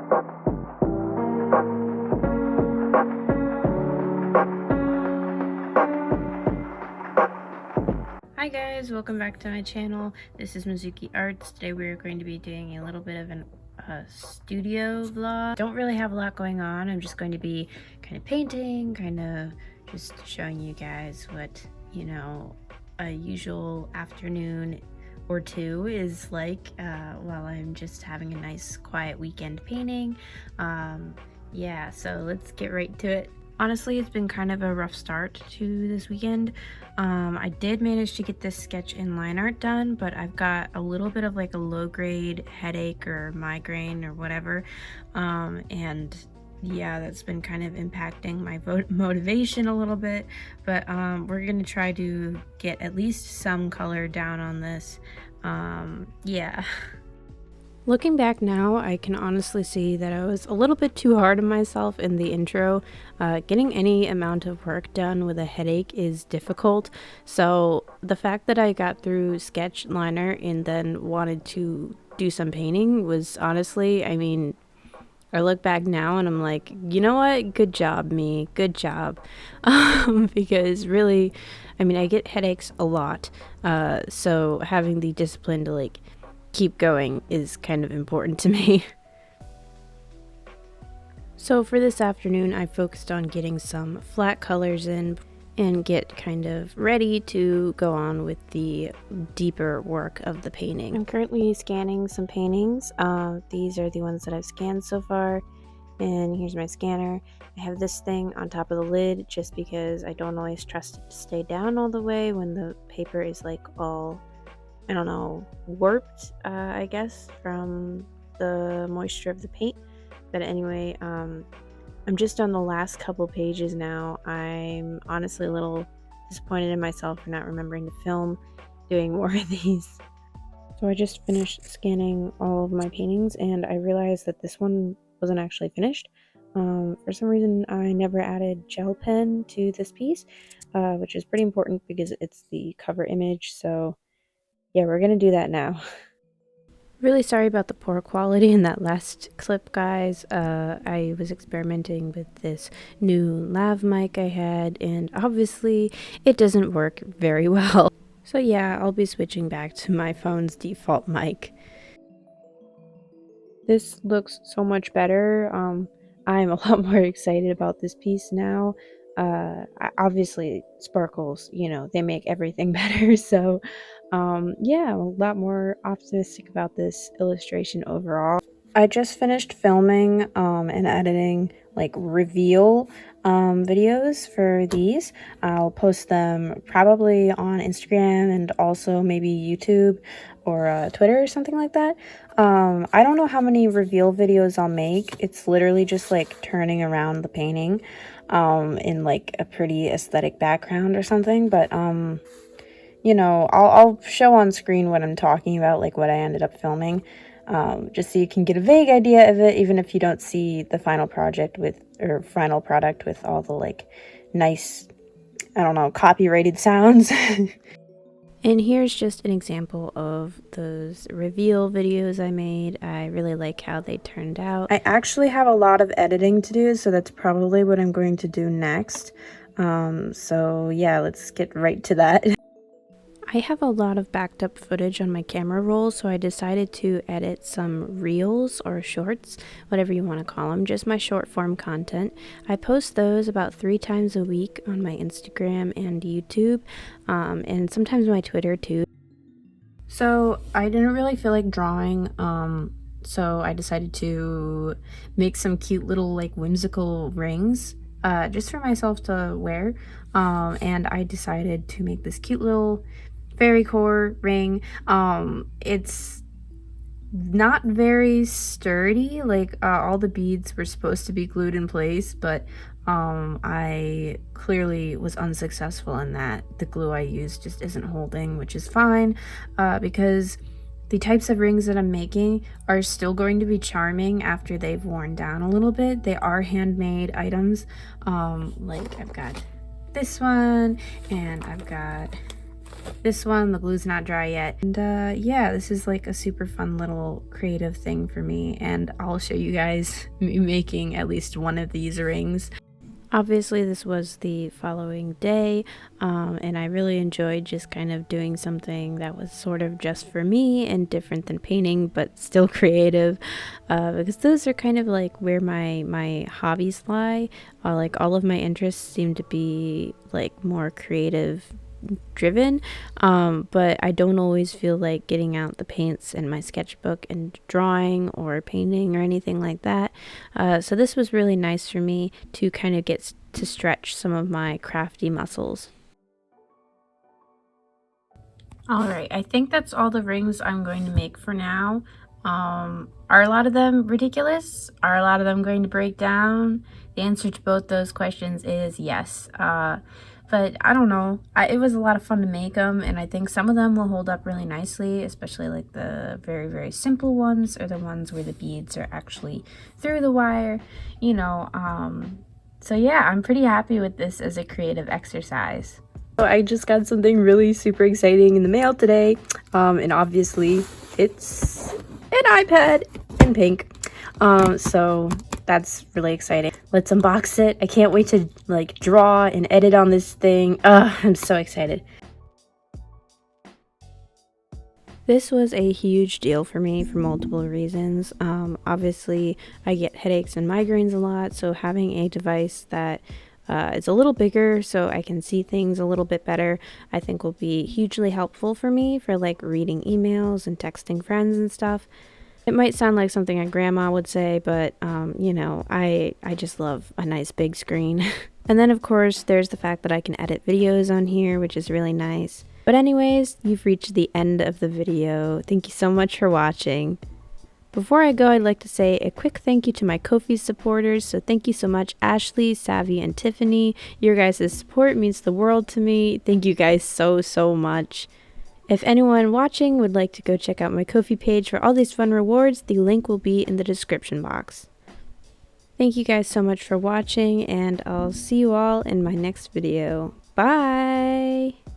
Hi guys, welcome back to my channel. This is Mizuki Arts. Today we're going to be doing a little bit of a studio vlog. Don't really have a lot going on. I'm just going to be kind of painting, kind of just showing you guys what, you know, a usual afternoon or two is like while I'm just having a nice quiet weekend painting. Yeah, so let's get right to it. Honestly, it's been kind of a rough start to this weekend. I did manage to get this sketch in line art done, but I've got a little bit of like a low grade headache or migraine or whatever. And yeah, that's been kind of impacting my motivation a little bit, but we're gonna try to get at least some color down on this. Yeah. Looking back now, I can honestly see that I was a little bit too hard on myself in the intro. Getting any amount of work done with a headache is difficult, so the fact that I got through sketch liner and then wanted to do some painting was honestly, I mean, I look back now and I'm like, you know what? Good job, me. Good job. Because really, I mean, I get headaches a lot, so having the discipline to like keep going is kind of important to me. So for this afternoon, I focused on getting some flat colors in and get kind of ready to go on with the deeper work of the painting. I'm currently scanning some paintings. These are the ones that I've scanned so far, and here's my scanner. I have this thing on top of the lid just because I don't always trust it to stay down all the way when the paper is like all, I don't know, warped, I guess, from the moisture of the paint. But anyway, I'm just on the last couple pages now. I'm honestly a little disappointed in myself for not remembering to film doing more of these. So I just finished scanning all of my paintings and I realized that this one wasn't actually finished. For some reason, I never added gel pen to this piece, which is pretty important because it's the cover image. So yeah, we're gonna do that now. Really sorry about the poor quality in that last clip, guys. I was experimenting with this new lav mic I had, and obviously it doesn't work very well. So yeah, I'll be switching back to my phone's default mic. This looks so much better. I'm a lot more excited about this piece now. Obviously sparkles, you know, they make everything better. So yeah, a lot more optimistic about this illustration overall. I just finished filming and editing like reveal videos for these. I'll post them probably on Instagram and also maybe YouTube or Twitter or something like that. I don't know how many reveal videos I'll make. It's literally just like turning around the painting in like a pretty aesthetic background or something, but you know, I'll show on screen what I'm talking about, like what I ended up filming, just so you can get a vague idea of it, even if you don't see the final project or final product with all the like nice, I don't know, copyrighted sounds. And here's just an example of those reveal videos I made. I really like how they turned out. I actually have a lot of editing to do, so that's probably what I'm going to do next. So yeah, let's get right to that. I have a lot of backed up footage on my camera roll, so I decided to edit some reels or shorts, whatever you want to call them, just my short form content. I post those about 3 times a week on my Instagram and YouTube, and sometimes my Twitter too. So I didn't really feel like drawing, so I decided to make some cute little like whimsical rings just for myself to wear, and I decided to make this cute little fairy core ring. It's not very sturdy, like all the beads were supposed to be glued in place, but I clearly was unsuccessful in that. The glue I used just isn't holding, which is fine, because the types of rings that I'm making are still going to be charming after they've worn down a little bit. They are handmade items. Like I've got this one, and I've got This one, the glue's not dry yet. And yeah, this is like a super fun little creative thing for me, and I'll show you guys me making at least one of these rings. Obviously, this was the following day, and I really enjoyed just kind of doing something that was sort of just for me and different than painting, but still creative, because those are kind of like where my hobbies lie. Like all of my interests seem to be like more creative driven, but I don't always feel like getting out the paints in my sketchbook and drawing or painting or anything like that. So this was really nice for me to kind of get to stretch some of my crafty muscles. Alright, I think that's all the rings I'm going to make for now. Are a lot of them ridiculous? Are a lot of them going to break down? The answer to both those questions is yes. But I don't know. It was a lot of fun to make them, and I think some of them will hold up really nicely, especially like the very, very simple ones or the ones where the beads are actually through the wire, you know. So yeah, I'm pretty happy with this as a creative exercise. I just got something really super exciting in the mail today, and obviously it's an iPad in pink, so that's really exciting. Let's unbox it. I can't wait to like draw and edit on this thing. I'm so excited. This was a huge deal for me for multiple reasons. Obviously, I get headaches and migraines a lot, so having a device that is a little bigger so I can see things a little bit better, I think will be hugely helpful for me for like reading emails and texting friends and stuff. It might sound like something a grandma would say, but you know, I just love a nice big screen. And then of course, there's the fact that I can edit videos on here, which is really nice. But anyways, you've reached the end of the video. Thank you so much for watching. Before I go, I'd like to say a quick thank you to my Ko-fi supporters. So thank you so much, Ashley, Savvy, and Tiffany. Your guys' support means the world to me. Thank you guys so much. If anyone watching would like to go check out my Ko-fi page for all these fun rewards, the link will be in the description box. Thank you guys so much for watching, and I'll see you all in my next video. Bye!